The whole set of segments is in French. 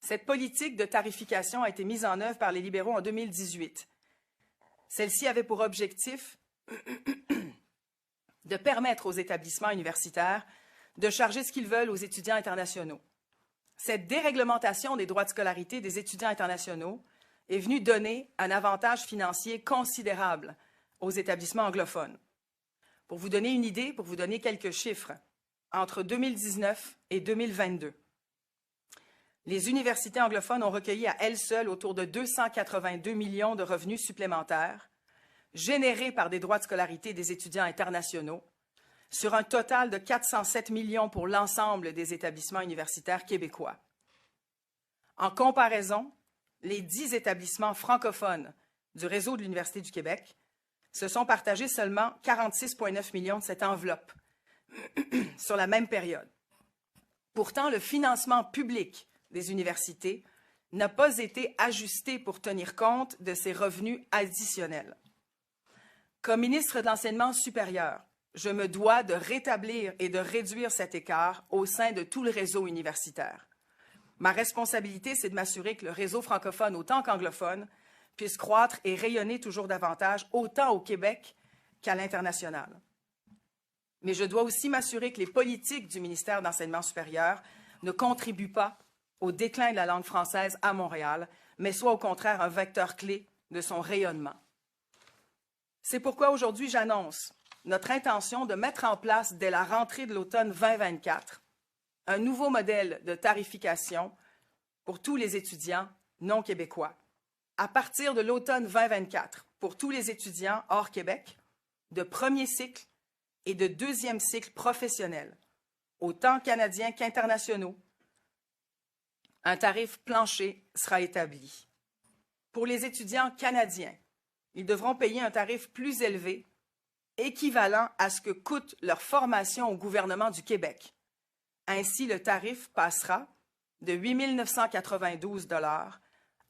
Cette politique de tarification a été mise en œuvre par les libéraux en 2018. Celle-ci avait pour objectif de permettre aux établissements universitaires de charger ce qu'ils veulent aux étudiants internationaux. Cette déréglementation des droits de scolarité des étudiants internationaux est venue donner un avantage financier considérable aux établissements anglophones. Pour vous donner une idée, pour vous donner quelques chiffres, entre 2019 et 2022, les universités anglophones ont recueilli à elles seules autour de 282 millions de revenus supplémentaires générés par des droits de scolarité des étudiants internationaux, sur un total de 407 millions pour l'ensemble des établissements universitaires québécois. En comparaison, les 10 établissements francophones du réseau de l'Université du Québec se sont partagés seulement 46,9 millions de cette enveloppe sur la même période. Pourtant, le financement public des universités n'a pas été ajusté pour tenir compte de ces revenus additionnels. Comme ministre de l'Enseignement supérieur, je me dois de rétablir et de réduire cet écart au sein de tout le réseau universitaire. Ma responsabilité, c'est de m'assurer que le réseau francophone autant qu'anglophone puisse croître et rayonner toujours davantage, autant au Québec qu'à l'international. Mais je dois aussi m'assurer que les politiques du ministère de l'Enseignement supérieur ne contribuent pas au déclin de la langue française à Montréal, mais soient au contraire un vecteur clé de son rayonnement. C'est pourquoi aujourd'hui j'annonce notre intention de mettre en place dès la rentrée de l'automne 2024 un nouveau modèle de tarification pour tous les étudiants non québécois. À partir de l'automne 2024, pour tous les étudiants hors Québec, de premier cycle et de deuxième cycle professionnel, autant canadiens qu'internationaux, un tarif plancher sera établi. Pour les étudiants canadiens, ils devront payer un tarif plus élevé, équivalent à ce que coûte leur formation au gouvernement du Québec. Ainsi, le tarif passera de 8 992 $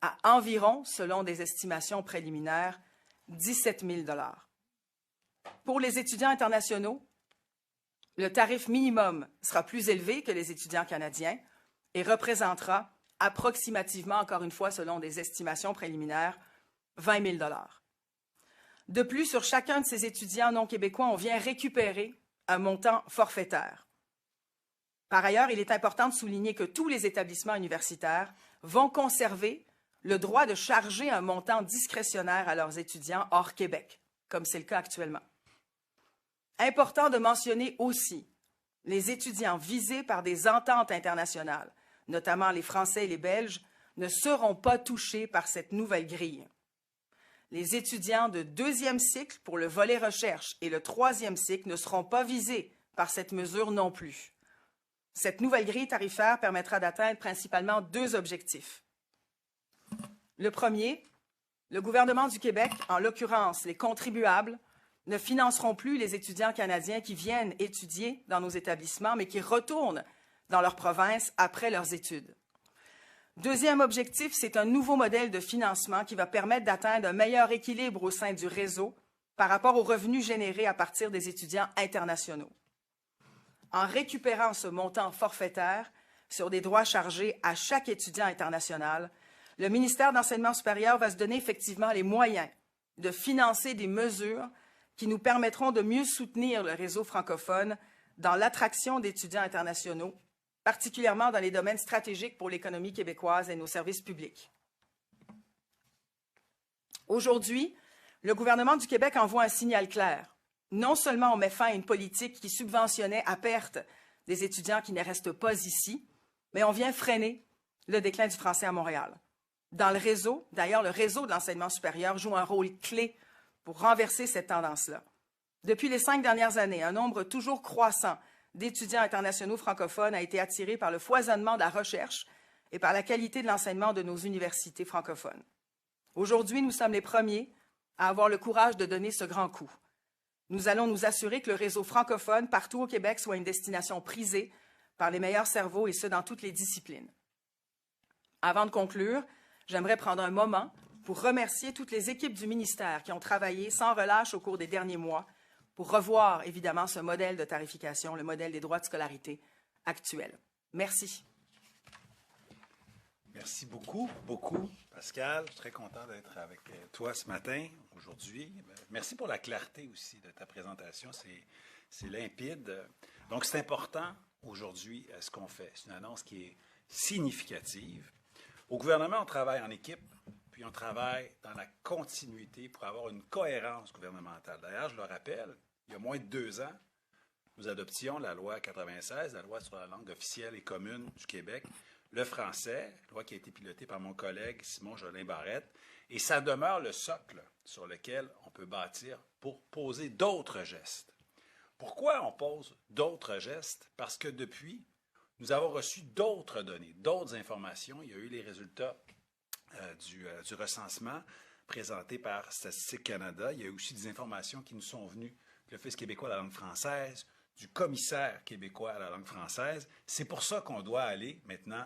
à environ, selon des estimations préliminaires, 17 000 $. Pour les étudiants internationaux, le tarif minimum sera plus élevé que les étudiants canadiens et représentera approximativement, encore une fois, selon des estimations préliminaires, 20 000 $. De plus, sur chacun de ces étudiants non québécois, on vient récupérer un montant forfaitaire. Par ailleurs, il est important de souligner que tous les établissements universitaires vont conserver le droit de charger un montant discrétionnaire à leurs étudiants hors Québec, comme c'est le cas actuellement. Important de mentionner aussi les étudiants visés par des ententes internationales, notamment les Français et les Belges, ne seront pas touchés par cette nouvelle grille. Les étudiants de deuxième cycle pour le volet recherche et le troisième cycle ne seront pas visés par cette mesure non plus. Cette nouvelle grille tarifaire permettra d'atteindre principalement deux objectifs. Le premier, le gouvernement du Québec, en l'occurrence les contribuables, ne financeront plus les étudiants canadiens qui viennent étudier dans nos établissements, mais qui retournent dans leur province après leurs études. Deuxième objectif, c'est un nouveau modèle de financement qui va permettre d'atteindre un meilleur équilibre au sein du réseau par rapport aux revenus générés à partir des étudiants internationaux. En récupérant ce montant forfaitaire sur des droits chargés à chaque étudiant international, le ministère de l'Enseignement supérieur va se donner effectivement les moyens de financer des mesures qui nous permettront de mieux soutenir le réseau francophone dans l'attraction d'étudiants internationaux, particulièrement dans les domaines stratégiques pour l'économie québécoise et nos services publics. Aujourd'hui, le gouvernement du Québec envoie un signal clair. Non seulement on met fin à une politique qui subventionnait à perte des étudiants qui ne restent pas ici, mais on vient freiner le déclin du français à Montréal. Dans le réseau, d'ailleurs, le réseau de l'enseignement supérieur joue un rôle clé pour renverser cette tendance-là. Depuis les 5 dernières années, un nombre toujours croissant d'étudiants internationaux francophones a été attiré par le foisonnement de la recherche et par la qualité de l'enseignement de nos universités francophones. Aujourd'hui, nous sommes les premiers à avoir le courage de donner ce grand coup. Nous allons nous assurer que le réseau francophone partout au Québec soit une destination prisée par les meilleurs cerveaux et ce, dans toutes les disciplines. Avant de conclure, j'aimerais prendre un moment pour remercier toutes les équipes du ministère qui ont travaillé sans relâche au cours des derniers mois pour revoir, évidemment, ce modèle de tarification, le modèle des droits de scolarité actuel. Merci. Merci beaucoup, beaucoup, Pascal. Je suis très content d'être avec toi ce matin, aujourd'hui. Merci pour la clarté aussi de ta présentation. C'est limpide. Donc, c'est important aujourd'hui ce qu'on fait. C'est une annonce qui est significative. Au gouvernement, on travaille en équipe, puis on travaille dans la continuité pour avoir une cohérence gouvernementale. D'ailleurs, je le rappelle, il y a moins de 2 ans, nous adoptions la loi 96, la loi sur la langue officielle et commune du Québec, le français, loi qui a été pilotée par mon collègue Simon Jolin-Barrette, et ça demeure le socle sur lequel on peut bâtir pour poser d'autres gestes. Pourquoi on pose d'autres gestes? Parce que depuis, nous avons reçu d'autres données, d'autres informations. Il y a eu les résultats du recensement présenté par Statistique Canada. Il y a eu aussi des informations qui nous sont venues de l'Office québécois de la langue française, du commissaire québécois à la langue française. C'est pour ça qu'on doit aller maintenant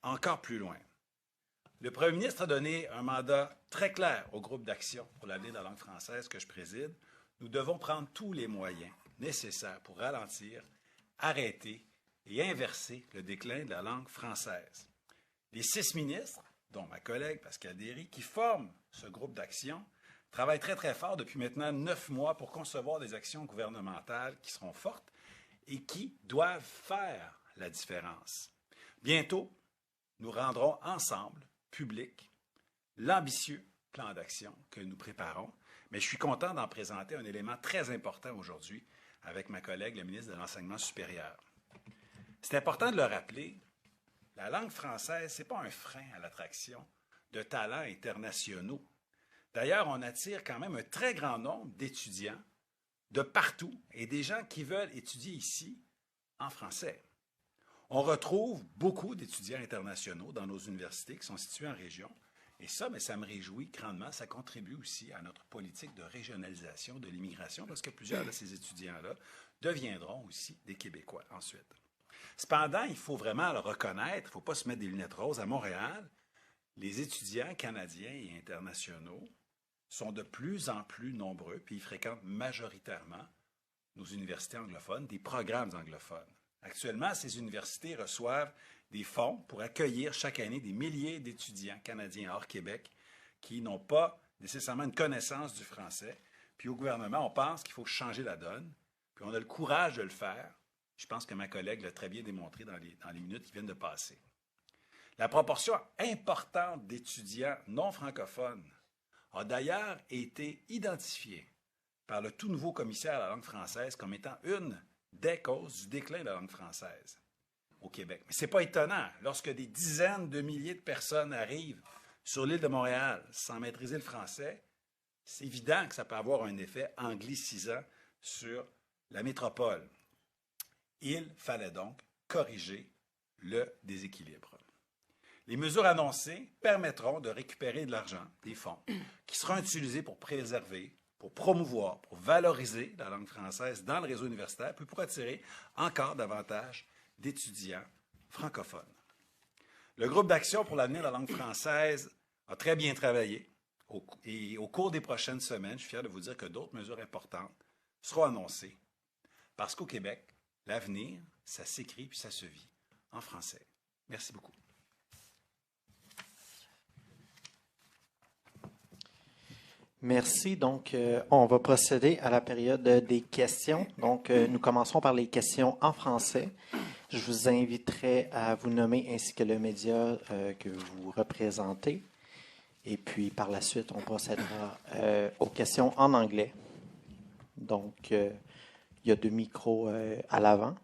encore plus loin. Le premier ministre a donné un mandat très clair au groupe d'action pour l'avenir de la langue française que je préside. Nous devons prendre tous les moyens nécessaires pour ralentir, arrêter et inverser le déclin de la langue française. Les 6 ministres, dont ma collègue Pascal Derry, qui forment ce groupe d'action, travaillent très, très fort depuis maintenant 9 mois pour concevoir des actions gouvernementales qui seront fortes et qui doivent faire la différence. Bientôt, nous rendrons ensemble, public, l'ambitieux plan d'action que nous préparons, mais je suis content d'en présenter un élément très important aujourd'hui avec ma collègue, la ministre de l'Enseignement supérieur. C'est important de le rappeler, la langue française, ce n'est pas un frein à l'attraction de talents internationaux. D'ailleurs, on attire quand même un très grand nombre d'étudiants de partout et des gens qui veulent étudier ici en français. On retrouve beaucoup d'étudiants internationaux dans nos universités qui sont situés en région. Et ça, mais ça me réjouit grandement. Ça contribue aussi à notre politique de régionalisation de l'immigration parce que plusieurs de ces étudiants-là deviendront aussi des Québécois ensuite. Cependant, il faut vraiment le reconnaître, il ne faut pas se mettre des lunettes roses. À Montréal, les étudiants canadiens et internationaux sont de plus en plus nombreux, puis ils fréquentent majoritairement nos universités anglophones, des programmes anglophones. Actuellement, ces universités reçoivent des fonds pour accueillir chaque année des milliers d'étudiants canadiens hors Québec qui n'ont pas nécessairement une connaissance du français. Puis au gouvernement, on pense qu'il faut changer la donne, puis on a le courage de le faire. Je pense que ma collègue l'a très bien démontré dans les minutes qui viennent de passer. La proportion importante d'étudiants non francophones a d'ailleurs été identifiée par le tout nouveau commissaire à la langue française comme étant une des causes du déclin de la langue française au Québec. Mais ce n'est pas étonnant. Lorsque des dizaines de milliers de personnes arrivent sur l'île de Montréal sans maîtriser le français, c'est évident que ça peut avoir un effet anglicisant sur la métropole. Il fallait donc corriger le déséquilibre. Les mesures annoncées permettront de récupérer de l'argent, des fonds, qui seront utilisés pour préserver, pour promouvoir, pour valoriser la langue française dans le réseau universitaire, puis pour attirer encore davantage d'étudiants francophones. Le groupe d'action pour l'avenir de la langue française a très bien travaillé et au cours des prochaines semaines, je suis fier de vous dire que d'autres mesures importantes seront annoncées parce qu'au Québec, l'avenir, ça s'écrit puis ça se vit en français. Merci beaucoup. Merci. Donc, on va procéder à la période des questions. Donc, nous commençons par les questions en français. Je vous inviterai à vous nommer ainsi que le média que vous représentez. Et puis, par la suite, on procédera aux questions en anglais. Donc, il y a 2 micros à l'avant.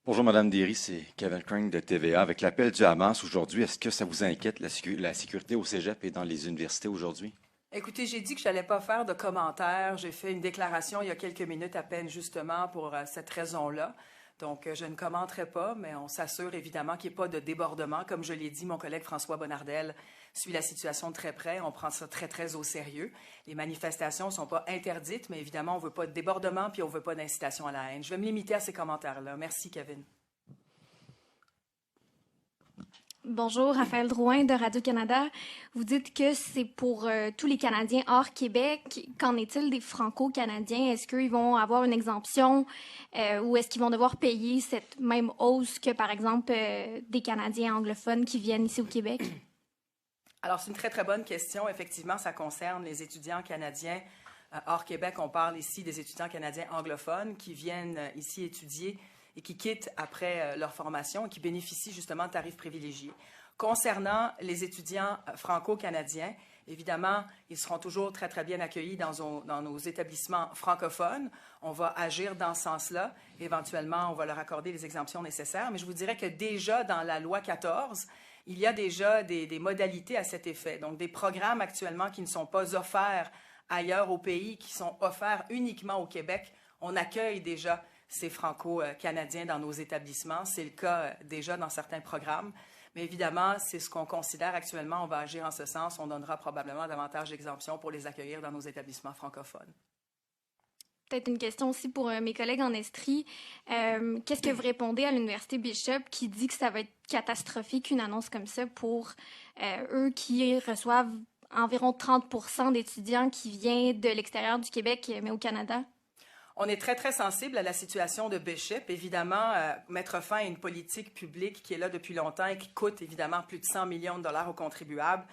Bonjour, Mme Derry, c'est Kevin Crane de TVA. Avec l'appel du Hamas aujourd'hui, est-ce que ça vous inquiète la sécurité au cégep et dans les universités aujourd'hui? Écoutez, j'ai dit que je n'allais pas faire de commentaires. J'ai fait une déclaration il y a quelques minutes à peine, justement, pour cette raison-là. Donc, je ne commenterai pas, mais on s'assure évidemment qu'il n'y ait pas de débordement. Comme je l'ai dit, mon collègue François Bonnardel suit la situation de très près. On prend ça très, très au sérieux. Les manifestations ne sont pas interdites, mais évidemment, on ne veut pas de débordement puis on ne veut pas d'incitation à la haine. Je vais me limiter à ces commentaires-là. Merci, Kevin. Bonjour, Raphaël Drouin de Radio-Canada. Vous dites que c'est pour tous les Canadiens hors Québec. Qu'en est-il des Franco-Canadiens? Est-ce qu'ils vont avoir une exemption ou est-ce qu'ils vont devoir payer cette même hausse que, par exemple, des Canadiens anglophones qui viennent ici au Québec? Alors, c'est une très, très bonne question. Effectivement, ça concerne les étudiants canadiens hors Québec. On parle ici des étudiants canadiens anglophones qui viennent ici étudier et qui quittent après leur formation et qui bénéficient justement de tarifs privilégiés. Concernant les étudiants franco-canadiens, évidemment, ils seront toujours très, très bien accueillis dans nos établissements francophones. On va agir dans ce sens-là. Éventuellement, on va leur accorder les exemptions nécessaires. Mais je vous dirais que déjà dans la loi 14, il y a déjà des modalités à cet effet. Donc, des programmes actuellement qui ne sont pas offerts ailleurs au pays, qui sont offerts uniquement au Québec. On accueille déjà ces Franco-Canadiens dans nos établissements. C'est le cas déjà dans certains programmes. Mais évidemment, c'est ce qu'on considère actuellement. On va agir en ce sens. On donnera probablement davantage d'exemptions pour les accueillir dans nos établissements francophones. Peut-être une question aussi pour mes collègues en Estrie. Qu'est-ce que vous répondez à l'Université Bishop qui dit que ça va être catastrophique, une annonce comme ça, pour eux qui reçoivent environ 30% d'étudiants qui viennent de l'extérieur du Québec, mais au Canada? On est très, très sensible à la situation de Bishop. Évidemment, mettre fin à une politique publique qui est là depuis longtemps et qui coûte évidemment plus de 100 millions de dollars aux contribuables.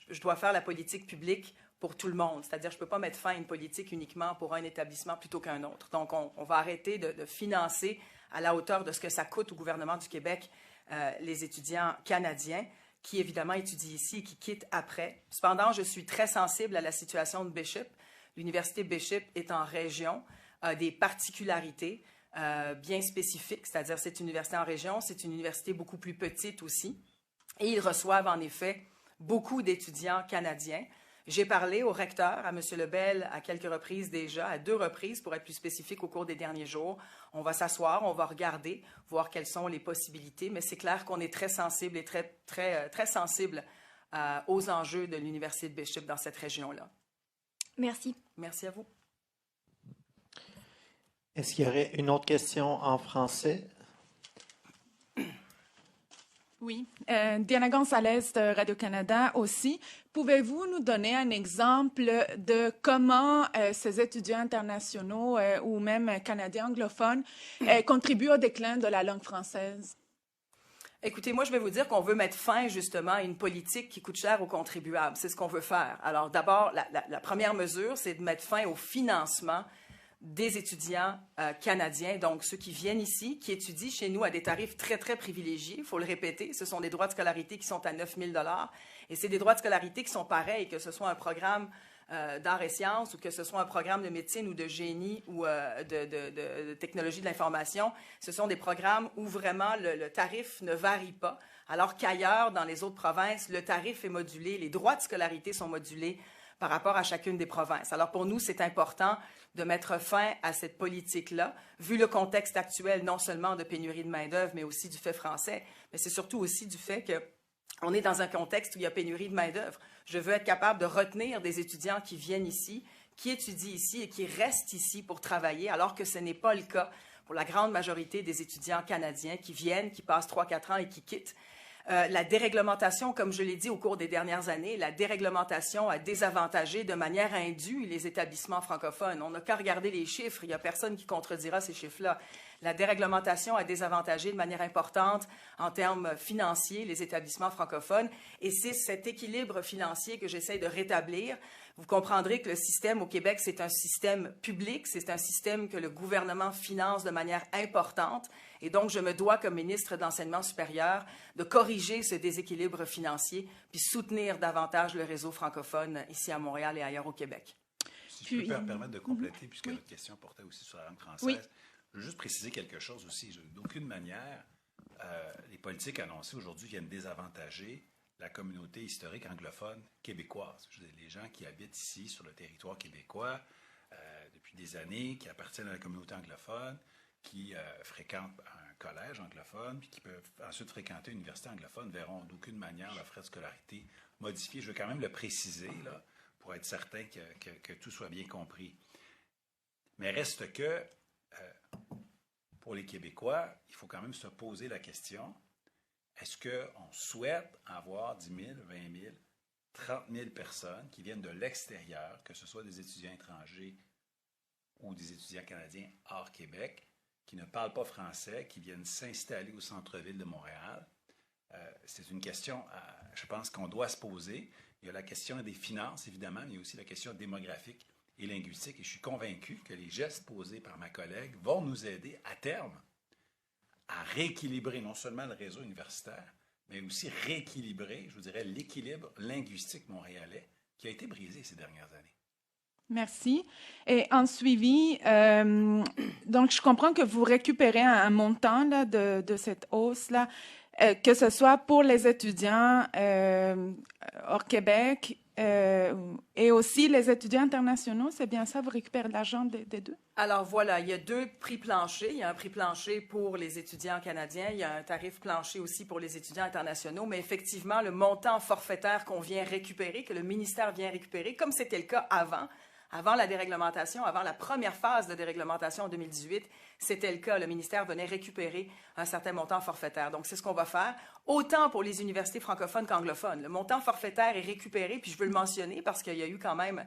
Je dois faire la politique publique pour tout le monde. C'est-à-dire, je ne peux pas mettre fin à une politique uniquement pour un établissement plutôt qu'un autre. Donc, on va arrêter de financer à la hauteur de ce que ça coûte au gouvernement du Québec les étudiants canadiens qui, évidemment, étudient ici et qui quittent après. Cependant, je suis très sensible à la situation de Bishop. L'Université Bishop est en région, a des particularités bien spécifiques, c'est-à-dire c'est une université en région, c'est une université beaucoup plus petite aussi, et ils reçoivent en effet beaucoup d'étudiants canadiens. J'ai parlé au recteur, à M. Lebel, à quelques reprises déjà, à 2 reprises pour être plus spécifique au cours des derniers jours. On va s'asseoir, on va regarder, voir quelles sont les possibilités, mais c'est clair qu'on est très sensible et très sensible aux enjeux de l'Université de Bishop dans cette région-là. Merci. Merci à vous. Est-ce qu'il y aurait une autre question en français? Oui. Diana Gonzalez de Radio-Canada aussi. Pouvez-vous nous donner un exemple de comment ces étudiants internationaux ou même canadiens anglophones contribuent au déclin de la langue française? Écoutez, moi, je vais vous dire qu'on veut mettre fin, justement, à une politique qui coûte cher aux contribuables. C'est ce qu'on veut faire. Alors, d'abord, la première mesure, c'est de mettre fin au financement des étudiants canadiens, donc ceux qui viennent ici, qui étudient chez nous à des tarifs très, très privilégiés. Il faut le répéter, ce sont des droits de scolarité qui sont à 9 000 $ et c'est des droits de scolarité qui sont pareils, que ce soit un programme d'arts et sciences ou que ce soit un programme de médecine ou de génie ou de technologie de l'information. Ce sont des programmes où vraiment le tarif ne varie pas, alors qu'ailleurs, dans les autres provinces, le tarif est modulé, les droits de scolarité sont modulés par rapport à chacune des provinces. Alors pour nous, c'est important de mettre fin à cette politique-là, vu le contexte actuel, non seulement de pénurie de main-d'œuvre, mais aussi du fait français, mais c'est surtout aussi du fait qu'on est dans un contexte où il y a pénurie de main-d'œuvre. Je veux être capable de retenir des étudiants qui viennent ici, qui étudient ici et qui restent ici pour travailler, alors que ce n'est pas le cas pour la grande majorité des étudiants canadiens qui viennent, qui passent 3-4 ans et qui quittent. La déréglementation, comme je l'ai dit au cours des dernières années, la déréglementation a désavantagé de manière indue les établissements francophones. On n'a qu'à regarder les chiffres, il n'y a personne qui contredira ces chiffres-là. La déréglementation a désavantagé de manière importante en termes financiers les établissements francophones et c'est cet équilibre financier que j'essaie de rétablir. Vous comprendrez que le système au Québec, c'est un système public, c'est un système que le gouvernement finance de manière importante et donc je me dois comme ministre d'Enseignement supérieur de corriger ce déséquilibre financier puis soutenir davantage le réseau francophone ici à Montréal et ailleurs au Québec. Si je peux me permettre de compléter, puisque notre question portait aussi sur la langue française, oui. Je veux juste préciser quelque chose aussi. D'aucune manière, les politiques annoncées aujourd'hui viennent désavantager la communauté historique anglophone québécoise. Je veux dire, les gens qui habitent ici, sur le territoire québécois, depuis des années, qui appartiennent à la communauté anglophone, qui fréquentent un collège anglophone, puis qui peuvent ensuite fréquenter une université anglophone, verront d'aucune manière leurs frais de scolarité modifiés. Je veux quand même le préciser, là, pour être certain que tout soit bien compris. Mais reste que, pour les Québécois, il faut quand même se poser la question, est-ce qu'on souhaite avoir 10 000, 20 000, 30 000 personnes qui viennent de l'extérieur, que ce soit des étudiants étrangers ou des étudiants canadiens hors Québec, qui ne parlent pas français, qui viennent s'installer au centre-ville de Montréal? C'est une question, je pense, qu'on doit se poser. Il y a la question des finances, évidemment, mais il y a aussi la question démographique et linguistique. Et je suis convaincu que les gestes posés par ma collègue vont nous aider à terme à rééquilibrer non seulement le réseau universitaire, mais aussi rééquilibrer, je vous dirais, l'équilibre linguistique montréalais qui a été brisé ces dernières années. Merci. Et en suivi, donc je comprends que vous récupérez un montant là, de cette hausse-là, que ce soit pour les étudiants hors Québec et aussi les étudiants internationaux. C'est bien ça, vous récupérez de l'argent des deux? Alors voilà, il y a deux prix planchers. Il y a un prix plancher pour les étudiants canadiens. Il y a un tarif plancher aussi pour les étudiants internationaux. Mais effectivement, le montant forfaitaire qu'on vient récupérer, que le ministère vient récupérer, comme c'était le cas avant la déréglementation, avant la première phase de déréglementation en 2018, c'était le cas. Le ministère venait récupérer un certain montant forfaitaire. Donc, c'est ce qu'on va faire, autant pour les universités francophones qu'anglophones. Le montant forfaitaire est récupéré, puis je veux le mentionner parce qu'il y a eu quand même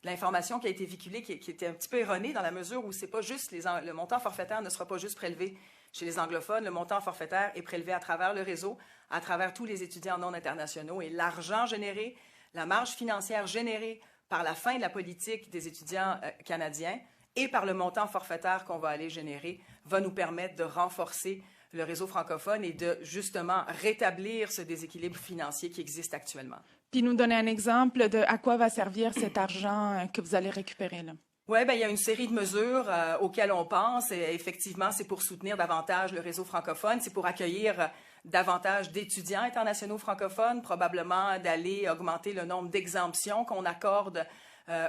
de l'information qui a été véhiculée qui était un petit peu erronée dans la mesure où c'est pas juste le montant forfaitaire ne sera pas juste prélevé chez les anglophones. Le montant forfaitaire est prélevé à travers le réseau, à travers tous les étudiants non internationaux. Et l'argent généré, la marge financière générée par la fin de la politique des étudiants canadiens et par le montant forfaitaire qu'on va aller générer, va nous permettre de renforcer le réseau francophone et de, justement, rétablir ce déséquilibre financier qui existe actuellement. Puis nous donner un exemple de à quoi va servir cet argent que vous allez récupérer là. Oui, il y a une série de mesures auxquelles on pense. Et effectivement, c'est pour soutenir davantage le réseau francophone, c'est pour accueillir davantage d'étudiants internationaux francophones, probablement d'aller augmenter le nombre d'exemptions qu'on accorde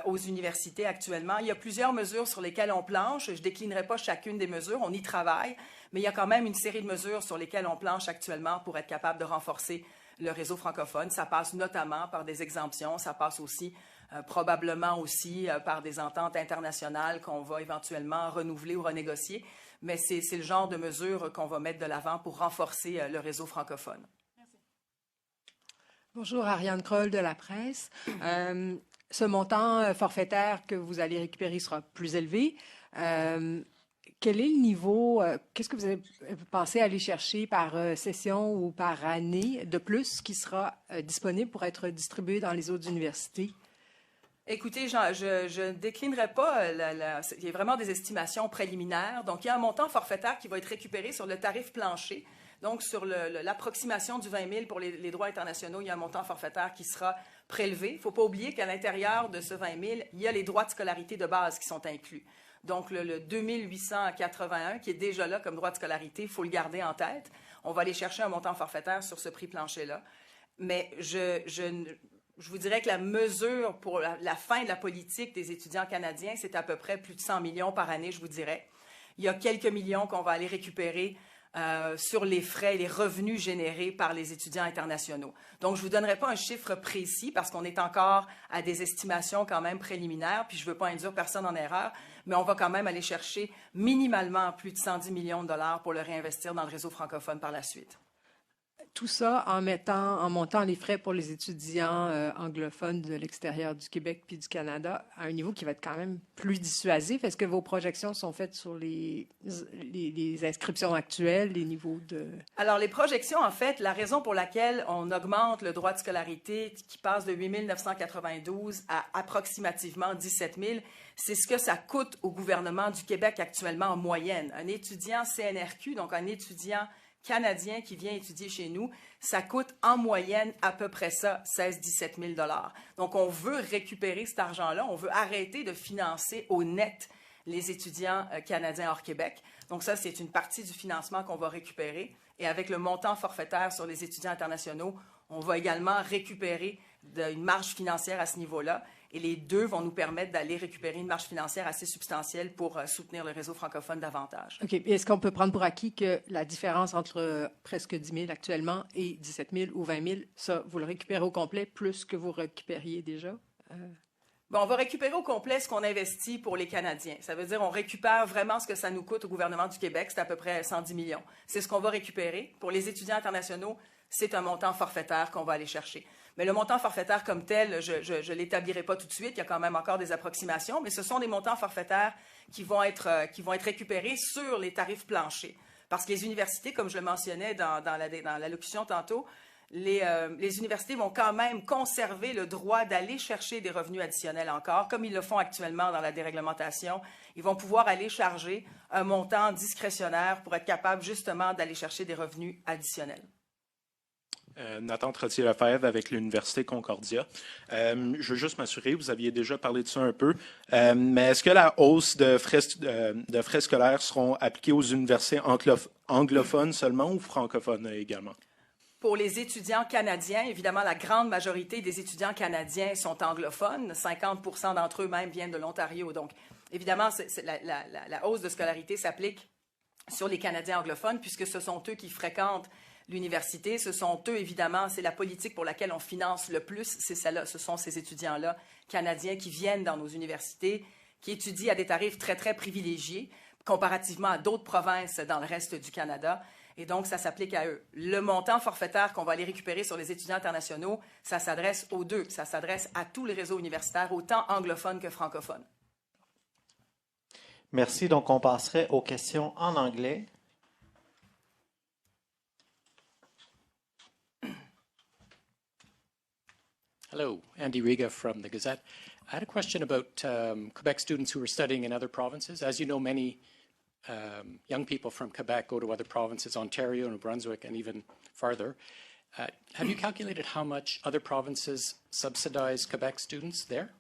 aux universités actuellement. Il y a plusieurs mesures sur lesquelles on planche. Je ne déclinerai pas chacune des mesures, on y travaille, mais il y a quand même une série de mesures sur lesquelles on planche actuellement pour être capable de renforcer le réseau francophone. Ça passe notamment par des exemptions, ça passe aussi probablement aussi par des ententes internationales qu'on va éventuellement renouveler ou renégocier. Mais c'est le genre de mesures qu'on va mettre de l'avant pour renforcer le réseau francophone. Merci. Bonjour, Ariane Kroll de La Presse. Ce montant forfaitaire que vous allez récupérer sera plus élevé. Quel est le niveau, qu'est-ce que vous avez pensé aller chercher par session ou par année de plus qui sera disponible pour être distribué dans les autres universités? Écoutez, je ne déclinerai pas. Il y a vraiment des estimations préliminaires. Donc, il y a un montant forfaitaire qui va être récupéré sur le tarif plancher. Donc, sur l'approximation du 20 000 pour les droits internationaux, il y a un montant forfaitaire qui sera prélevé. Il ne faut pas oublier qu'à l'intérieur de ce 20 000, il y a les droits de scolarité de base qui sont inclus. Donc, le 2881 qui est déjà là comme droit de scolarité, il faut le garder en tête. On va aller chercher un montant forfaitaire sur ce prix plancher-là. Mais je vous dirais que la mesure pour la fin de la politique des étudiants canadiens, c'est à peu près plus de 100 millions par année, je vous dirais. Il y a quelques millions qu'on va aller récupérer sur les frais, les revenus générés par les étudiants internationaux. Donc, je ne vous donnerai pas un chiffre précis parce qu'on est encore à des estimations quand même préliminaires, puis je ne veux pas induire personne en erreur, mais on va quand même aller chercher minimalement plus de 110 millions de dollars pour le réinvestir dans le réseau francophone par la suite. Tout ça en montant les frais pour les étudiants anglophones de l'extérieur du Québec puis du Canada à un niveau qui va être quand même plus dissuasif. Est-ce que vos projections sont faites sur les inscriptions actuelles, les niveaux de... Alors, les projections, en fait, la raison pour laquelle on augmente le droit de scolarité qui passe de 8 992 à approximativement 17 000, c'est ce que ça coûte au gouvernement du Québec actuellement en moyenne. Un étudiant CNRQ, donc un étudiant canadien qui vient étudier chez nous, ça coûte en moyenne à peu près ça, 16-17 000 $. Donc, on veut récupérer cet argent-là. On veut arrêter de financer au net les étudiants canadiens hors Québec. Donc, ça, c'est une partie du financement qu'on va récupérer. Et avec le montant forfaitaire sur les étudiants internationaux, on va également récupérer une marge financière à ce niveau-là. Et les deux vont nous permettre d'aller récupérer une marge financière assez substantielle pour soutenir le réseau francophone davantage. OK. Est-ce qu'on peut prendre pour acquis que la différence entre presque 10 000 actuellement et 17 000 ou 20 000, ça, vous le récupérez au complet plus que vous récupériez déjà? Bon, on va récupérer au complet ce qu'on investit pour les Canadiens. Ça veut dire on récupère vraiment ce que ça nous coûte au gouvernement du Québec, c'est à peu près 110 millions. C'est ce qu'on va récupérer. Pour les étudiants internationaux, c'est un montant forfaitaire qu'on va aller chercher. Mais le montant forfaitaire comme tel, je ne l'établirai pas tout de suite. Il y a quand même encore des approximations, mais ce sont des montants forfaitaires qui vont être récupérés sur les tarifs planchers. Parce que les universités, comme je le mentionnais dans l'allocution tantôt, les universités vont quand même conserver le droit d'aller chercher des revenus additionnels encore, comme ils le font actuellement dans la déréglementation. Ils vont pouvoir aller charger un montant discrétionnaire pour être capable justement d'aller chercher des revenus additionnels. Nathan Trottier-Lefebvre avec l'Université Concordia. Je veux juste m'assurer, vous aviez déjà parlé de ça un peu, mais est-ce que la hausse de frais scolaires seront appliquées aux universités anglophones seulement ou francophones également? Pour les étudiants canadiens, évidemment, la grande majorité des étudiants canadiens sont anglophones. 50% d'entre eux même viennent de l'Ontario. Donc, évidemment, la hausse de scolarité s'applique sur les Canadiens anglophones puisque ce sont eux qui fréquentent l'université. Ce sont eux, évidemment, c'est la politique pour laquelle on finance le plus. C'est celle-là, ce sont ces étudiants-là canadiens qui viennent dans nos universités, qui étudient à des tarifs très, très privilégiés comparativement à d'autres provinces dans le reste du Canada. Et donc, ça s'applique à eux. Le montant forfaitaire qu'on va aller récupérer sur les étudiants internationaux, ça s'adresse aux deux. Ça s'adresse à tous les réseaux universitaires, autant anglophones que francophones. Merci. Donc, on passerait aux questions en anglais. Hello, Andy Riga from the Gazette. I had a question about Quebec students who are studying in other provinces. As you know, many young people from Quebec go to other provinces, Ontario, New Brunswick, and even farther. Have you calculated how much other provinces subsidize Quebec students there?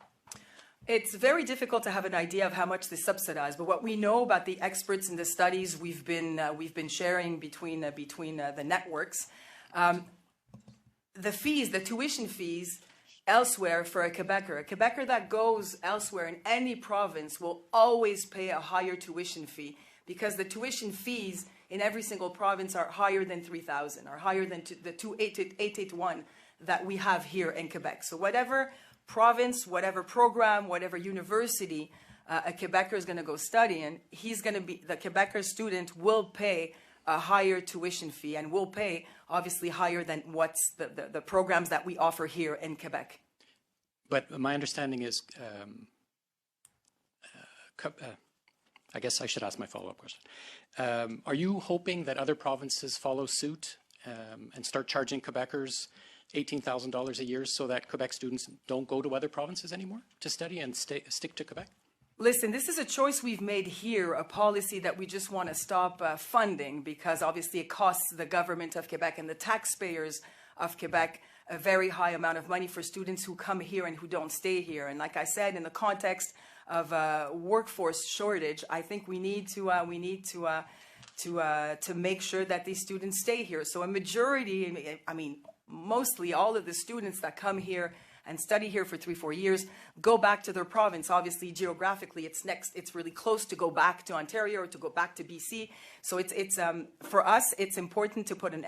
It's very difficult to have an idea of how much they subsidize, but what we know about the experts in the studies we've been sharing between the networks, the fees, the tuition fees elsewhere for a Quebecer that goes elsewhere in any province will always pay a higher tuition fee because the tuition fees in every single province are higher than 3,000, are higher than the 881 that we have here in Quebec. So whatever province, whatever program, whatever university a Quebecer is going to go study in, the Quebecer student will pay a higher tuition fee and will pay obviously higher than what's the programs that we offer here in Quebec. But my understanding is, I guess I should ask my follow-up question. Are you hoping that other provinces follow suit and start charging Quebecers $18,000 a year so that Quebec students don't go to other provinces anymore to study and stick to Quebec? Listen, this is a choice we've made here, a policy that we just want to stop funding because obviously it costs the government of Quebec and the taxpayers of Quebec a very high amount of money for students who come here and who don't stay here. And like I said, in the context of workforce shortage, I think we need to make sure that these students stay here. So a majority, I mean, mostly all of the students that come here and study here for 3-4 years go back to their province. Obviously, geographically, it's really close to go back to Ontario or to go back to BC. So it's for us, it's important to put an